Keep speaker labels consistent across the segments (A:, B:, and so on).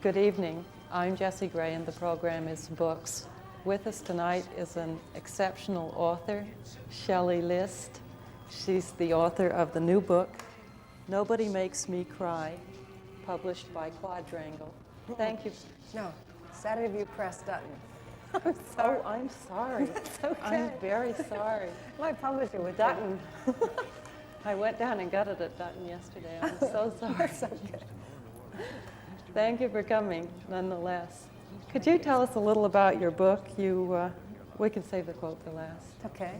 A: Good evening. I'm Jessie Gray and the program is Books. With us tonight is an exceptional author, Shelley List. She's the author of the new book, Nobody Makes Me Cry, published by Quadrangle. Thank you.
B: No, Saturday View Press, Dutton.
A: I'm sorry. Oh, I'm sorry.
B: That's okay.
A: I'm very sorry.
B: My publisher with
A: Dutton. I went down and got it at Dutton yesterday. I'm so sorry.
B: That's okay.
A: Thank you for coming, nonetheless. Could you tell us a little about your book? We can save the quote for last.
B: Okay.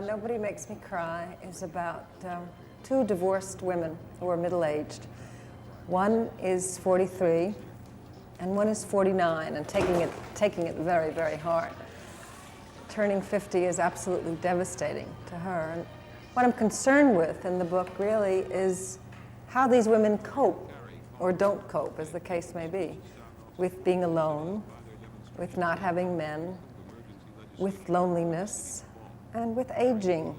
B: Nobody Makes Me Cry is about two divorced women who are middle-aged. One is 43, and one is 49, and taking it very, very hard. Turning 50 is absolutely devastating to her. And what I'm concerned with in the book really is how these women cope, or don't cope, as the case may be, with being alone, with not having men, with loneliness, and with aging.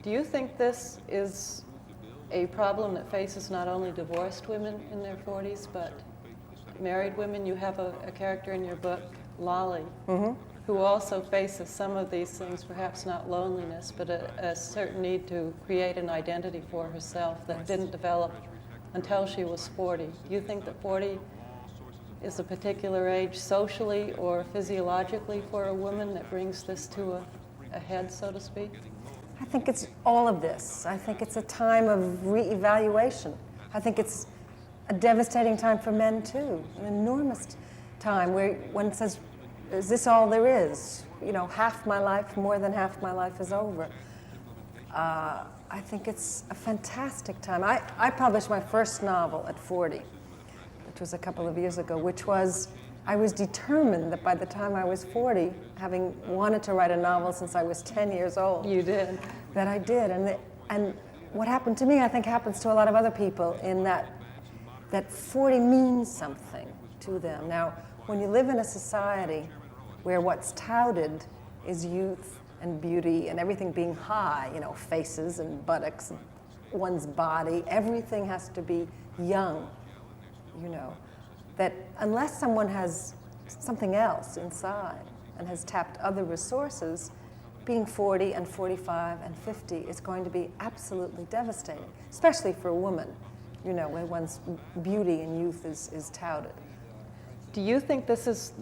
A: Do you think this is a problem that faces not only divorced women in their 40s, but married women? You have a character in your book, Lolly, who also faces some of these things, perhaps not loneliness, but a certain need to create an identity for herself that didn't develop until she was 40. Do you think that 40 is a particular age socially or physiologically for a woman that brings this to a head, so to speak?
B: I think it's all of this. I think it's a time of reevaluation. I think it's a devastating time for men too, an enormous time where one says, is this all there is? You know, half my life, more than half my life is over. I think it's a fantastic time. I published my first novel at 40, which was a couple of years ago, which was, I was determined that by the time I was 40, having wanted to write a novel since I was 10 years old.
A: You did.
B: That I did. And what happened to me, I think happens to a lot of other people in that 40 means something to them. Now, when you live in a society where what's touted is youth and beauty and everything being high, you know, faces and buttocks, and one's body, everything has to be young, you know, that unless someone has something else inside and has tapped other resources, being 40 and 45 and 50 is going to be absolutely devastating, especially for a woman, you know, where one's beauty and youth is touted.
A: Do you think this is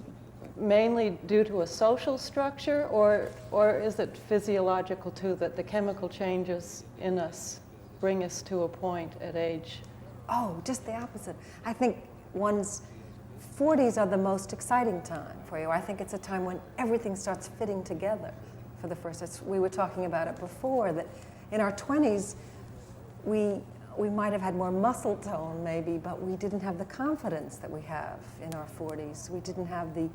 A: mainly due to a social structure, or is it physiological too, that the chemical changes in us bring us to a point at age?
B: Oh, just the opposite. I think one's 40s are the most exciting time for you. I think it's a time when everything starts fitting together for the first. We were talking about it before, that in our 20s, we might have had more muscle tone maybe, but we didn't have the confidence that we have in our 40s. We didn't have the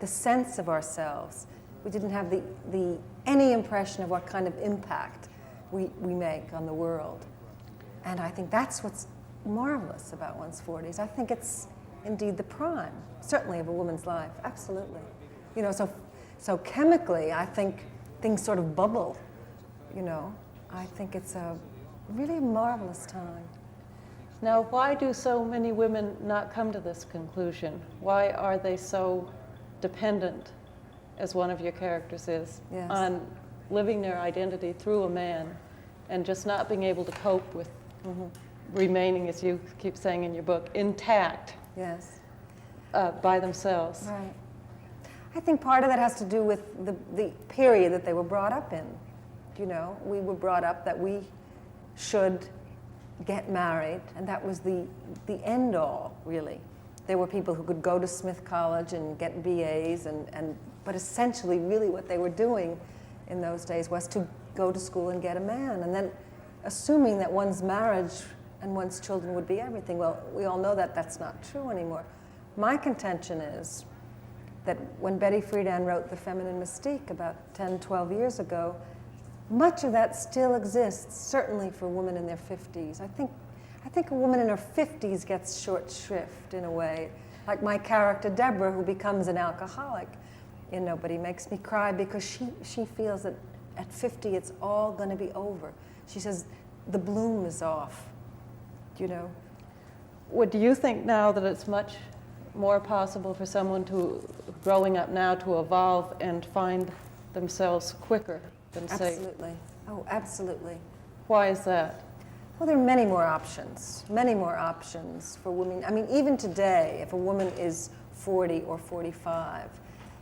B: sense of ourselves. We didn't have any impression of what kind of impact we make on the world. And I think that's what's marvelous about one's 40s. I think it's indeed the prime, certainly of a woman's life, absolutely. You know, so chemically, I think things sort of bubble, you know. I think it's a really marvelous time.
A: Now, why do so many women not come to this conclusion? Why are they so dependent, as one of your characters is,
B: Yes.
A: on living their identity through a man and just not being able to cope with remaining, as you keep saying in your book, intact
B: Yes.
A: By themselves?
B: Right. I think part of that has to do with the period that they were brought up in. You know, we were brought up that we should get married, and that was the end all, really. There were people who could go to Smith College and get BAs, but essentially really what they were doing in those days was to go to school and get a man, and then assuming that one's marriage and one's children would be everything. Well, we all know that that's not true anymore. My contention is that when Betty Friedan wrote The Feminine Mystique about 10, 12 years ago, much of that still exists, certainly for women in their 50s. I think a woman in her 50s gets short shrift in a way, like my character Deborah, who becomes an alcoholic in Nobody Makes Me Cry, because she feels that at 50 it's all going to be over. She says the bloom is off, you know.
A: do you think now that it's much more possible for someone growing up now to evolve and find themselves quicker than say?
B: Absolutely. Oh, absolutely.
A: Why is that?
B: Well, there are many more options for women. I mean, even today, if a woman is 40 or 45,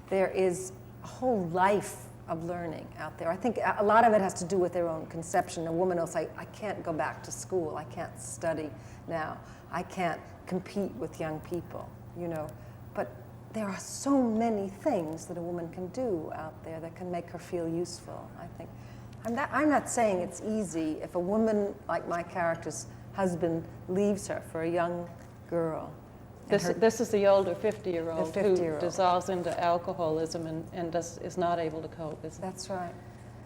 B: there is a whole life of learning out there. I think a lot of it has to do with their own conception. A woman will say, I can't go back to school, I can't study now, I can't compete with young people, you know. But there are so many things that a woman can do out there that can make her feel useful, I think. I'm not saying it's easy if a woman like my character's husband leaves her for a young girl.
A: This is the older 50-year-old
B: The
A: who
B: 50-year-old.
A: dissolves into alcoholism and is not able to cope.
B: That's right.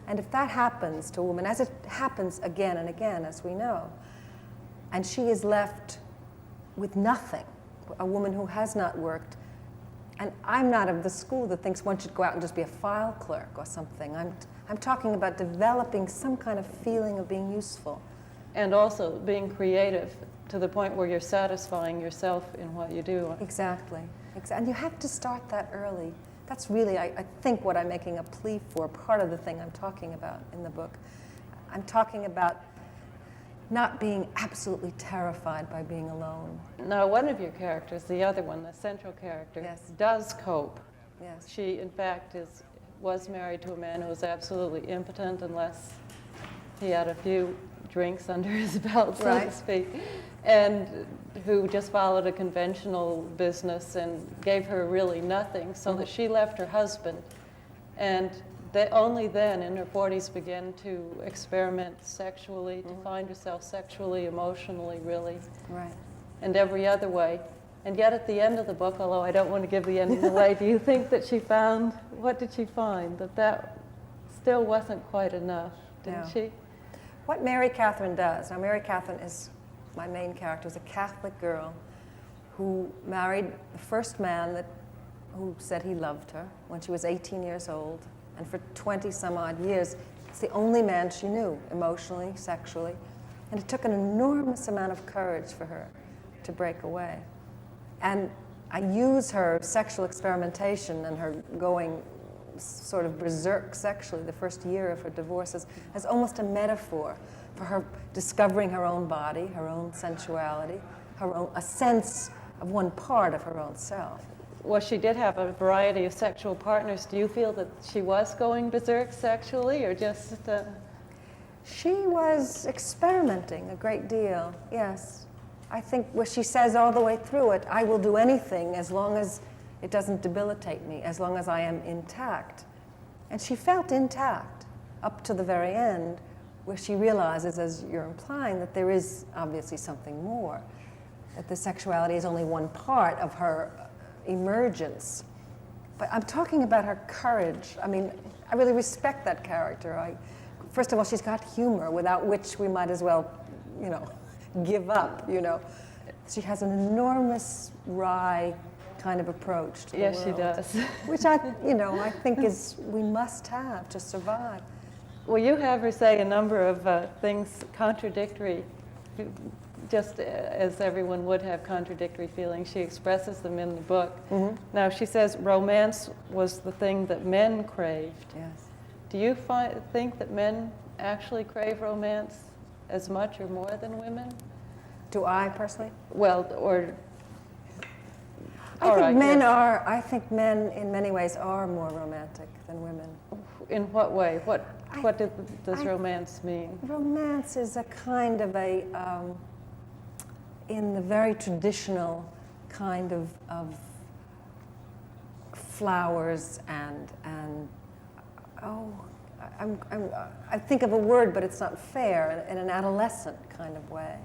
B: And if that happens to a woman, as it happens again and again, as we know, and she is left with nothing, a woman who has not worked, and I'm not of the school that thinks one should go out and just be a file clerk or something. I'm talking about developing some kind of feeling of being useful.
A: And also being creative to the point where you're satisfying yourself in what you do.
B: Exactly. And you have to start that early. That's really, I think, what I'm making a plea for, part of the thing I'm talking about in the book. I'm talking about not being absolutely terrified by being alone.
A: Now, one of your characters, the other one, the central character,
B: Yes.
A: does cope.
B: Yes.
A: She, in fact, was married to a man who was absolutely impotent unless he had a few drinks under his belt, so
B: Right.
A: to speak, and who just followed a conventional business and gave her really nothing, so that she left her husband. And only then, in her 40s, began to experiment sexually, to find herself sexually, emotionally, really,
B: Right.
A: and every other way. And yet at the end of the book, although I don't want to give the ending away, do you think that she found, what did she find? That still wasn't quite enough, didn't
B: No.
A: she?
B: What Mary Catherine does, now Mary Catherine is my main character, is a Catholic girl who married the first man who said he loved her when she was 18 years old. And for 20 some odd years, it's the only man she knew, emotionally, sexually. And it took an enormous amount of courage for her to break away. And I use her sexual experimentation and her going sort of berserk sexually the first year of her divorce as almost a metaphor for her discovering her own body, her own sensuality, a sense of one part of her own self.
A: Well, she did have a variety of sexual partners. Do you feel that she was going berserk sexually, or just...
B: She was experimenting a great deal, yes. I think what she says all the way through it, I will do anything as long as it doesn't debilitate me, as long as I am intact. And she felt intact up to the very end, where she realizes, as you're implying, that there is obviously something more, that the sexuality is only one part of her emergence. But I'm talking about her courage. I mean, I really respect that character. First of all, she's got humor, without which we might as well, give up, She has an enormous, wry kind of approach to the world.
A: Yes, she does.
B: Which I think we must have to survive.
A: Well, you have her say a number of things contradictory, just as everyone would have contradictory feelings. She expresses them in the book.
B: Mm-hmm.
A: Now, she says romance was the thing that men craved.
B: Yes.
A: Do you think that men actually crave romance as much or more than women?
B: Do I personally?
A: Well, or...
B: I think men in many ways are more romantic than women.
A: In what way? What does romance mean?
B: Romance is a kind of in the very traditional kind of flowers I think of a word, but it's not fair, in an adolescent kind of way.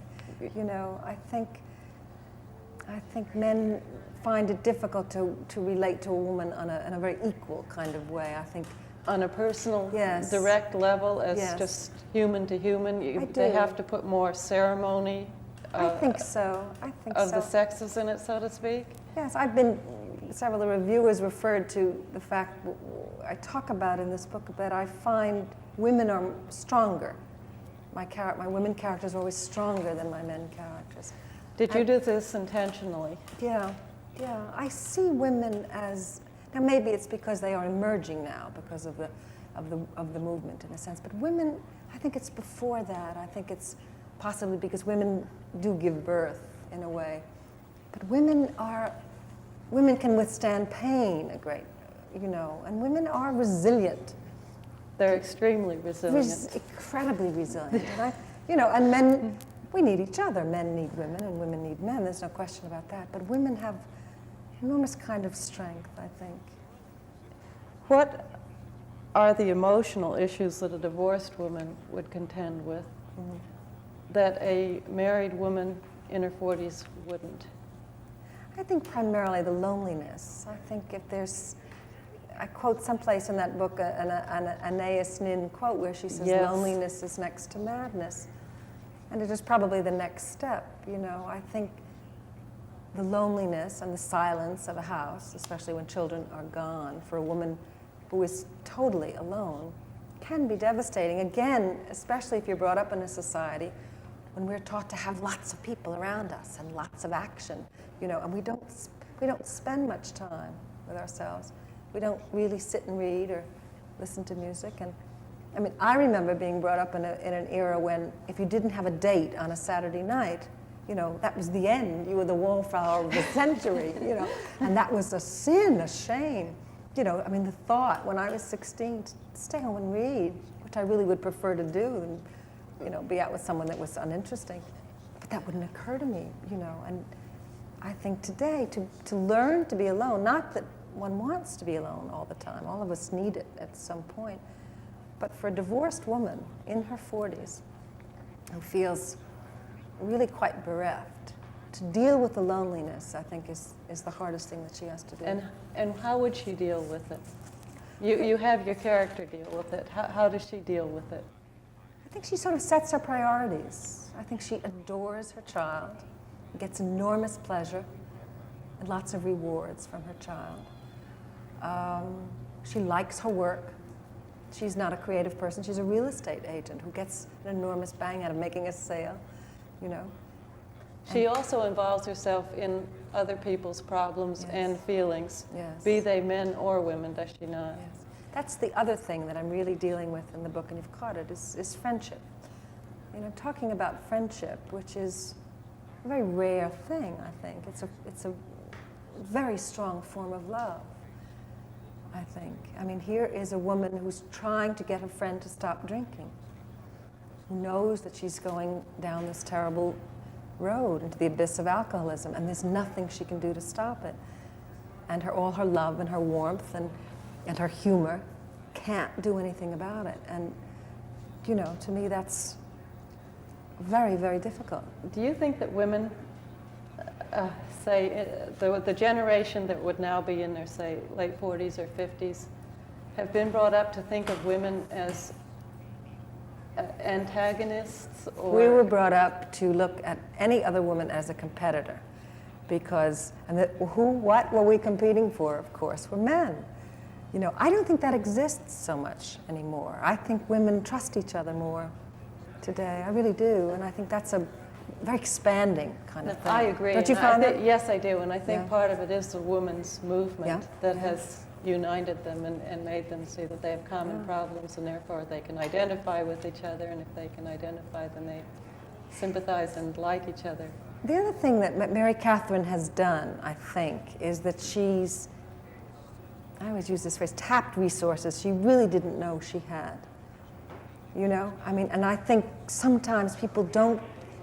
B: I think men find it difficult to relate to a woman in a very equal kind of way. I think
A: on a personal,
B: yes.
A: direct level, as
B: yes.
A: just human to human, they have to put more ceremony.
B: I think so.
A: Of the sexes in it, so to speak.
B: Yes, several of the reviewers referred to the fact I talk about in this book that I find women are stronger. My women characters are always stronger than my men characters.
A: Did you do this intentionally?
B: Yeah, yeah. I see women as, now maybe it's because they are emerging now because of the movement in a sense, but women, I think it's before that. I think it's possibly because women do give birth in a way, but women can withstand pain a great, and women are resilient.
A: They're extremely resilient.
B: Incredibly resilient. And men, we need each other. Men need women and women need men. There's no question about that. But women have enormous kind of strength, I think.
A: What are the emotional issues that a divorced woman would contend with that a married woman in her 40s wouldn't?
B: I think primarily the loneliness. I think if there's, I quote someplace in that book an Anais Nin quote where she says,
A: yes,
B: loneliness is next to madness. And it is probably the next step, I think the loneliness and the silence of a house, especially when children are gone, for a woman who is totally alone, can be devastating. Again, especially if you're brought up in a society when we're taught to have lots of people around us and lots of action, and we don't spend much time with ourselves. We don't really sit and read or listen to music. And I mean, I remember being brought up in an era when if you didn't have a date on a Saturday night, that was the end. You were the wallflower of the century, and that was a sin, a shame. I mean, the thought when I was 16 to stay home and read, which I really would prefer to do than, be out with someone that was uninteresting. But that wouldn't occur to me, and I think today to learn to be alone, not that one wants to be alone all the time. All of us need it at some point. But for a divorced woman in her 40s who feels really quite bereft, to deal with the loneliness, I think, is the hardest thing that she has to do.
A: And how would she deal with it? You have your character deal with it. How does she deal with it?
B: I think she sort of sets her priorities. I think she adores her child, gets enormous pleasure and lots of rewards from her child. She likes her work. She's not a creative person. She's a real estate agent who gets an enormous bang out of making a sale,
A: She also involves herself in other people's problems,
B: yes,
A: and feelings,
B: yes,
A: be they men or women, does she not?
B: Yes. That's the other thing that I'm really dealing with in the book, and you've caught it, is friendship. Talking about friendship, which is a very rare thing, I think. It's a very strong form of love, I think. I mean, here is a woman who's trying to get a friend to stop drinking, who knows that she's going down this terrible road into the abyss of alcoholism, and there's nothing she can do to stop it. And all her love and her warmth and her humor can't do anything about it. And, to me, that's very, very difficult.
A: Do you think that women, say, the generation that would now be in their, say, late 40s or 50s, have been brought up to think of women as antagonists? Or
B: we were brought up to look at any other woman as a competitor, because, what were we competing for? Of course, were men. I don't think that exists so much anymore. I think women trust each other more today. I really do, and I think that's a very expanding kind of thing.
A: I agree.
B: Don't you find that?
A: Yes, I do, and I think
B: Yeah.
A: part of it is the women's movement that
B: Yeah.
A: has united them and made them see that they have common problems, and therefore they can identify with each other, and if they can identify, then they sympathize and like each other.
B: The other thing that Mary Catherine has done, I think, is that she's, I always use this phrase, tapped resources she really didn't know she had. I mean, and I think sometimes people don't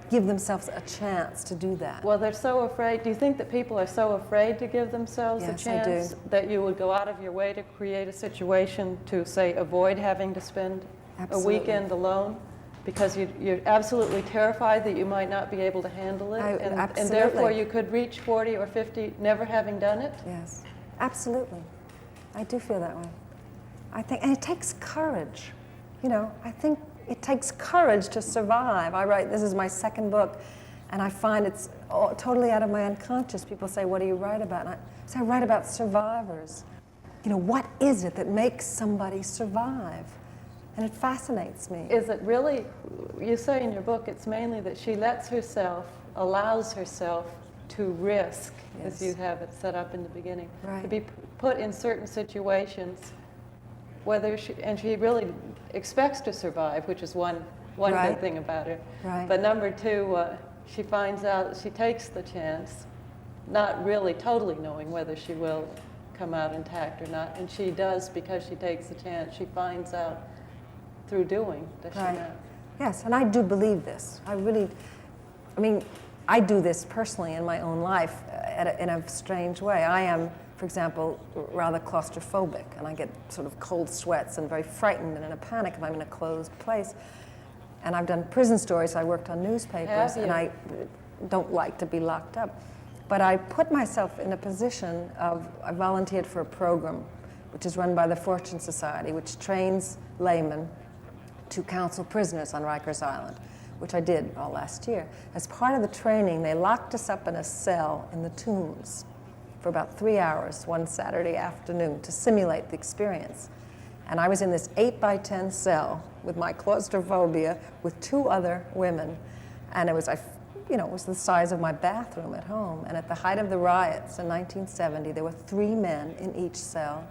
B: give themselves a chance to do that.
A: Well, they're so afraid. Do you think that people are so afraid to give themselves
B: Yes,
A: a chance
B: I do.
A: that you would go out of your way to create a situation to, say, avoid having to spend
B: Absolutely.
A: a weekend alone? Because you're absolutely terrified that you might not be able to handle it, and
B: Absolutely.
A: therefore you could reach 40 or 50 never having done it?
B: Yes, absolutely. I do feel that way. I think, and it takes courage. I think it takes courage to survive. This is my second book, and I find it's totally out of my unconscious. People say, what do you write about? And I say, I write about survivors. What is it that makes somebody survive? And it fascinates me.
A: Is it really, you say in your book, it's mainly that she lets herself allows herself to risk,
B: Yes.
A: as you have it set up in the beginning,
B: Right.
A: to be put in certain situations, whether she really expects to survive, which is one
B: Right.
A: good thing about her.
B: Right.
A: But number two, she finds out, she takes the chance, not really totally knowing whether she will come out intact or not, and she does because she takes the chance. She finds out through doing, does she
B: Right.
A: not?
B: Yes, and I do believe this. I mean, I do this personally in my own life in a strange way. I am, for example, rather claustrophobic, and I get sort of cold sweats and very frightened and in a panic if I'm in a closed place. And I've done prison stories, I worked on newspapers,
A: Have you?
B: and I don't like to be locked up. But I put myself in a position of, I volunteered for a program which is run by the Fortune Society, which trains laymen to counsel prisoners on Rikers Island, which I did all last year. As part of the training, they locked us up in a cell in the Tombs for about 3 hours one Saturday afternoon to simulate the experience. And I was in this 8x10 cell with my claustrophobia with 2 other women, and it was, it was the size of my bathroom at home. And at the height of the riots in 1970, there were 3 men in each cell,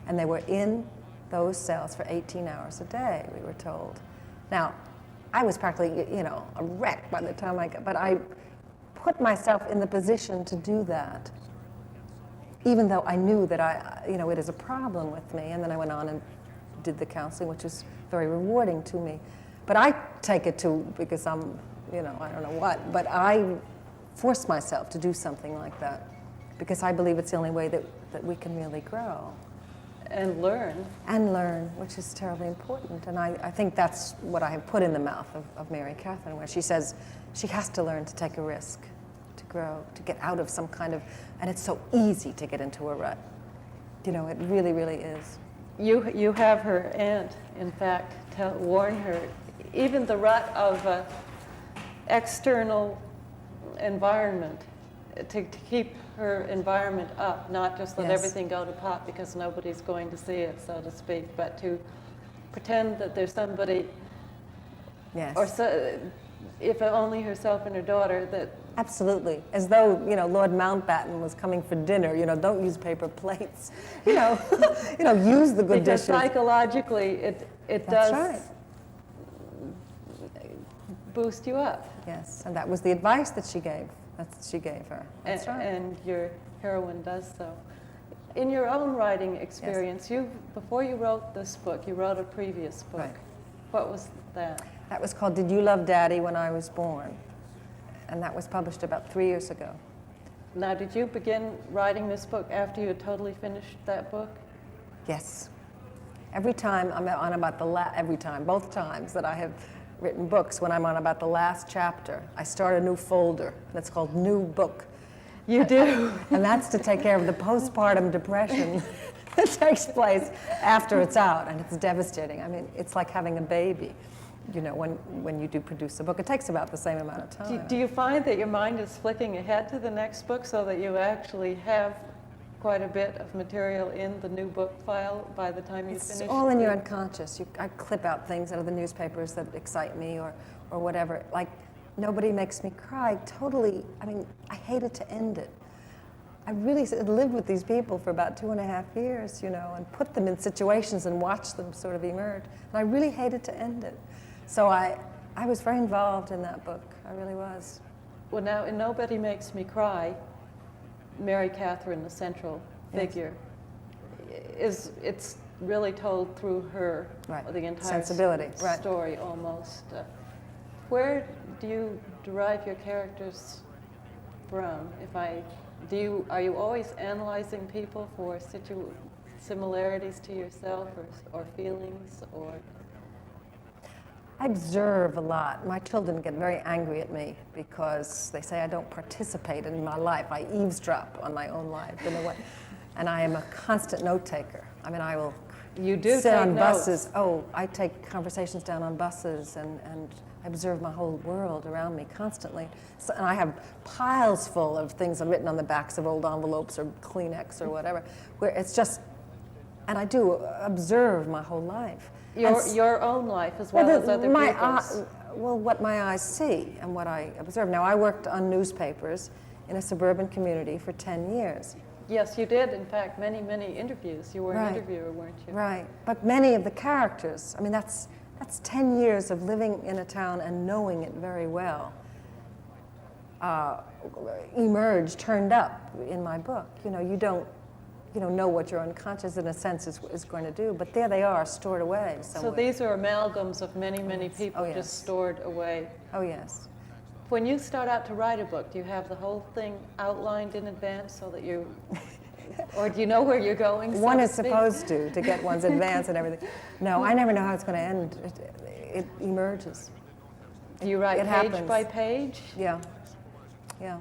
B: and they were in those cells for 18 hours a day, we were told. Now, I was practically, a wreck by the time but I put myself in the position to do that, even though I knew that it is a problem with me. And then I went on and did the counseling, which was very rewarding to me. But I take it because I'm, I don't know what, but I force myself to do something like that because I believe it's the only way that we can really grow.
A: And learn.
B: And learn, which is terribly important. And I think that's what I have put in the mouth of Mary Catherine, where she says she has to learn to take a risk, to grow, to get out of some kind of, and it's so easy to get into a rut. It really, really is.
A: You have her aunt, in fact, warn her, even the rut of external environment, to keep her environment up, not just let
B: Yes.
A: everything go to pot because nobody's going to see it, so to speak, but to pretend that there's somebody,
B: Yes.
A: or if only herself and her daughter, that
B: Absolutely. As though, Lord Mountbatten was coming for dinner, don't use paper plates. Use the good
A: because
B: dishes.
A: psychologically it
B: That's
A: does
B: right.
A: boost you up.
B: Yes, and that was the advice that she gave her. That's right.
A: And your heroine does so. In your own writing experience, before you wrote this book, you wrote a previous book.
B: Right.
A: What was that?
B: That was called Did You Love Daddy When I Was Born? And that was published about 3 years ago.
A: Now, did you begin writing this book after you had totally finished that book?
B: Yes. Every time I'm on about both times that I have written books, when I'm on about the last chapter, I start a new folder, and it's called New Book.
A: You do.
B: And that's to take care of the postpartum depression that takes place after it's out, and it's devastating. I mean, it's like having a baby, when you do produce a book. It takes about the same amount of time.
A: Do you find that your mind is flicking ahead to the next book so that you actually have quite a bit of material in the new book file by the time you finish?
B: It's all in your unconscious. I clip out things out of the newspapers that excite me or whatever. Like, Nobody Makes Me Cry, totally, I hated to end it. I really lived with these people for about 2.5 years, and put them in situations and watched them sort of emerge. And I really hated to end it. So I was very involved in that book. I really was.
A: Well, now, in Nobody Makes Me Cry, Mary Catherine, the central figure, it's really told through her,
B: Right.
A: the entire
B: Sensibility. Right.
A: story almost. Where do you derive your characters from? Are you always analyzing people for similarities to yourself or feelings, or?
B: I observe a lot. My children get very angry at me because they say I don't participate in my life. I eavesdrop on my own life in a way. And I am a constant note taker. I will
A: You do
B: sit
A: take
B: on
A: notes.
B: buses. Oh, I take conversations down on buses and I observe my whole world around me constantly. So, and I have piles full of things written on the backs of old envelopes or Kleenex or whatever, where it's just, and I do observe my whole life.
A: Your own life as well as other people's.
B: well, what my eyes see and what I observe. Now, I worked on newspapers in a suburban community for 10 years.
A: Yes, you did, in fact, many, many interviews. You were an
B: Right.
A: interviewer, weren't you?
B: Right, but many of the characters, I mean, that's 10 years of living in a town and knowing it very well, emerged, turned up in my book. You know, you don't know what your unconscious, in a sense, is going to do, but there they are, stored away somewhere.
A: So these are amalgams of many, many people
B: Oh, yes.
A: just stored away.
B: Oh, yes.
A: When you start out to write a book, do you have the whole thing outlined in advance so that you, or do you know where you're going?
B: One
A: so
B: is
A: to speak?
B: supposed to get one's advance and everything. No, I never know how it's going to end. It emerges.
A: Do you write
B: It
A: page
B: happens.
A: by page?
B: Yeah, yeah.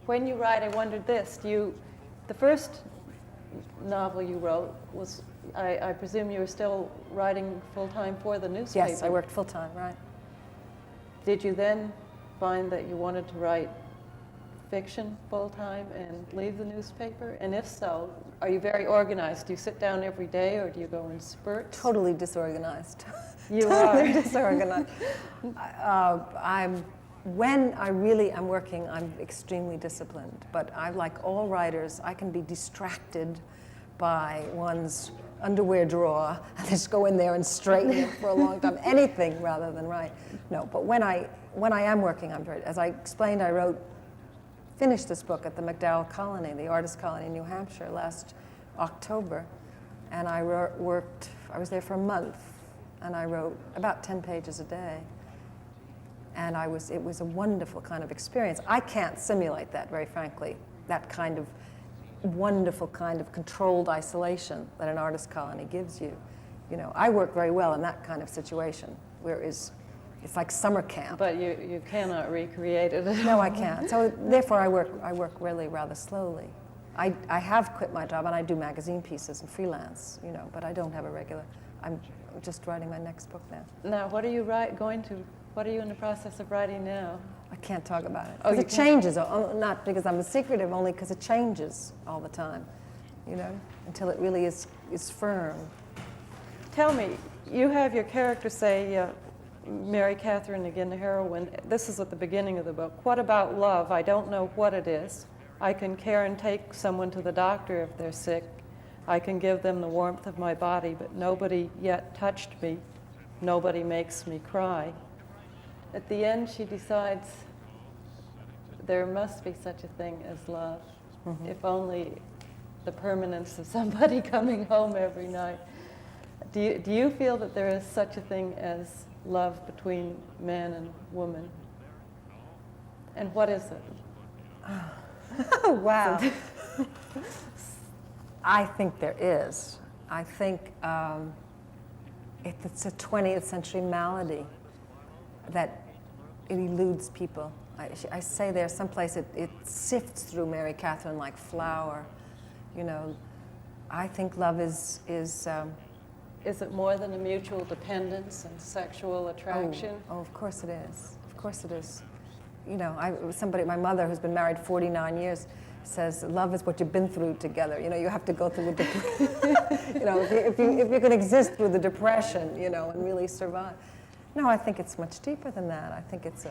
A: When you write, I wondered this, the first novel you wrote was, I presume you were still writing full-time for the newspaper.
B: Yes, I worked full-time, right.
A: Did you then find that you wanted to write fiction full-time and leave the newspaper? And if so, are you very organized? Do you sit down every day or do you go in spurts?
B: Totally disorganized.
A: You
B: Totally
A: are.
B: disorganized. When I really am working, I'm extremely disciplined. But I, like all writers, I can be distracted by one's underwear drawer and just go in there and straighten it for a long time. Anything rather than write. No, but when I am working, I'm very, as I explained, finished this book at the MacDowell Colony, the artist colony in New Hampshire last October. And I was there for a month, and I wrote about 10 pages a day. And it was a wonderful kind of experience. I can't simulate that, very frankly, that kind of wonderful kind of controlled isolation that an artist colony gives you. You know, I work very well in that kind of situation, where it's like summer camp.
A: But you cannot recreate it.
B: No, I can't. So therefore, I work really rather slowly. I have quit my job, and I do magazine pieces and freelance, you know, but I don't have a regular. I'm just writing my next book now.
A: Now, what are you What are you in the process of writing now?
B: I can't talk about it.
A: Oh,
B: Because
A: you
B: it
A: can't?
B: changes, not because I'm secretive, only because it changes all the time, you know, until it really is firm.
A: Tell me, you have your character say, Mary Catherine, again, the heroine, this is at the beginning of the book. What about love? I don't know what it is. I can care and take someone to the doctor if they're sick. I can give them the warmth of my body, but nobody yet touched me. Nobody makes me cry. At the end, she decides there must be such a thing as love, if only the permanence of somebody coming home every night. Do you feel that there is such a thing as love between man and woman? And what is it?
B: Oh, wow. I think there is. I think it's a 20th century malady that it eludes people. I say there's someplace it sifts through Mary Catherine like flour. You know, I think love is
A: Is it more than a mutual dependence and sexual attraction?
B: Oh, of course it is. Of course it is. You know, my mother who's been married 49 years says love is what you've been through together. You know, you have to go through the you know, if you can exist through the depression, you know, and really survive. No, I think it's much deeper than that. I think it's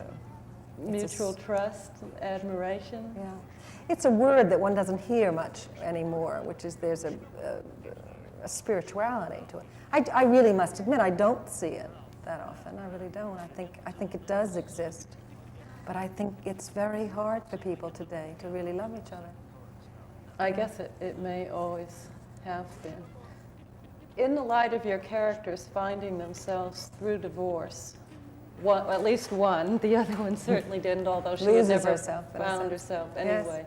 A: Mutual trust, admiration?
B: Yeah. It's a word that one doesn't hear much anymore, which is there's a spirituality to it. I really must admit I don't see it that often. I really don't. I think it does exist. But I think it's very hard for people today to really love each other.
A: I guess it may always have been. In the light of your characters finding themselves through divorce, at least one, the other one certainly didn't, although she had
B: Loses
A: never
B: herself, in a
A: found
B: sense.
A: herself
B: Yes.
A: anyway.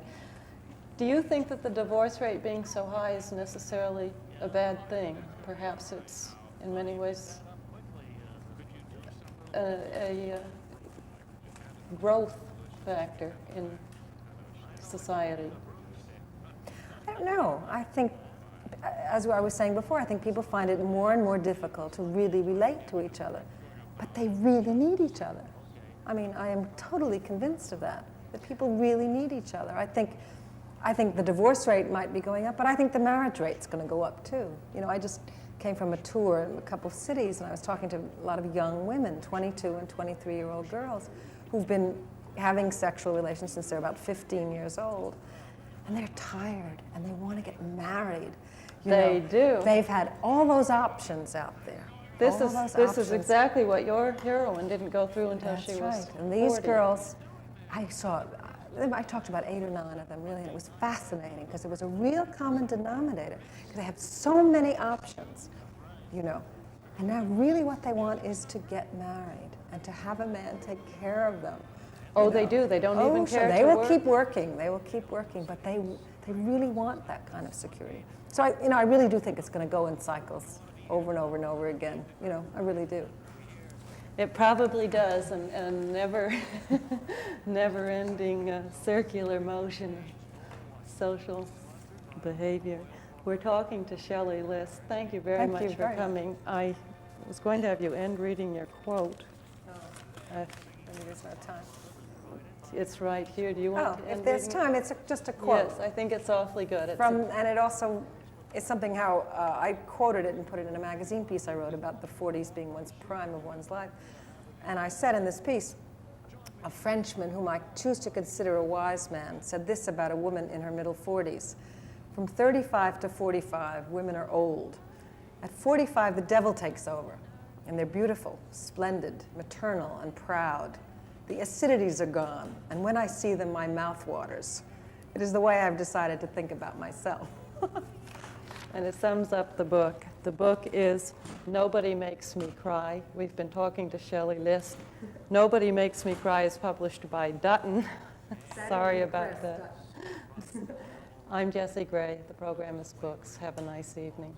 A: Do you think that the divorce rate being so high is necessarily a bad thing? Perhaps it's, in many ways, a growth factor in society.
B: I don't know. I think, as I was saying before, I think people find it more and more difficult to really relate to each other. But they really need each other. I mean, I am totally convinced of that people really need each other. I think the divorce rate might be going up, but I think the marriage rate's going to go up too. You know, came from a tour in a couple of cities, and I was talking to a lot of young women, 22 and 23-year-old girls, who've been having sexual relations since they're about 15 years old. And they're tired, and they want to get married.
A: They do.
B: They've had all those options out there.
A: This is exactly what your heroine didn't go through until
B: That's
A: she was
B: right. And these
A: 40.
B: girls, I talked about 8 or 9 of them, really, and it was fascinating because it was a real common denominator, because they have so many options, you know. And now really what they want is to get married and to have a man take care of them.
A: Oh, they do. They don't even care
B: They
A: to
B: will
A: work.
B: keep working. They will keep working, but they really want that kind of security. So I really do think it's going to go in cycles over and over and over again. You know, I really do.
A: It probably does, and never-ending circular motion of social behavior. We're talking to Shelley List. Thank you very much for coming. I was going to have you end reading your quote.
B: Maybe there's no time.
A: It's right here. Do you want to end
B: if there's
A: reading
B: time, it's just a quote.
A: Yes, I think it's awfully good.
B: And it also is something how I quoted it and put it in a magazine piece I wrote about the 40s being one's prime of one's life. And I said in this piece, a Frenchman whom I choose to consider a wise man said this about a woman in her middle 40s. From 35 to 45, women are old. At 45, the devil takes over, and they're beautiful, splendid, maternal, and proud. The acidities are gone, and when I see them, my mouth waters. It is the way I've decided to think about myself.
A: And it sums up the book. The book is Nobody Makes Me Cry. We've been talking to Shelley List. Nobody Makes Me Cry is published by Dutton. Sorry about that. I'm Jessie Gray. The program is Books. Have a nice evening.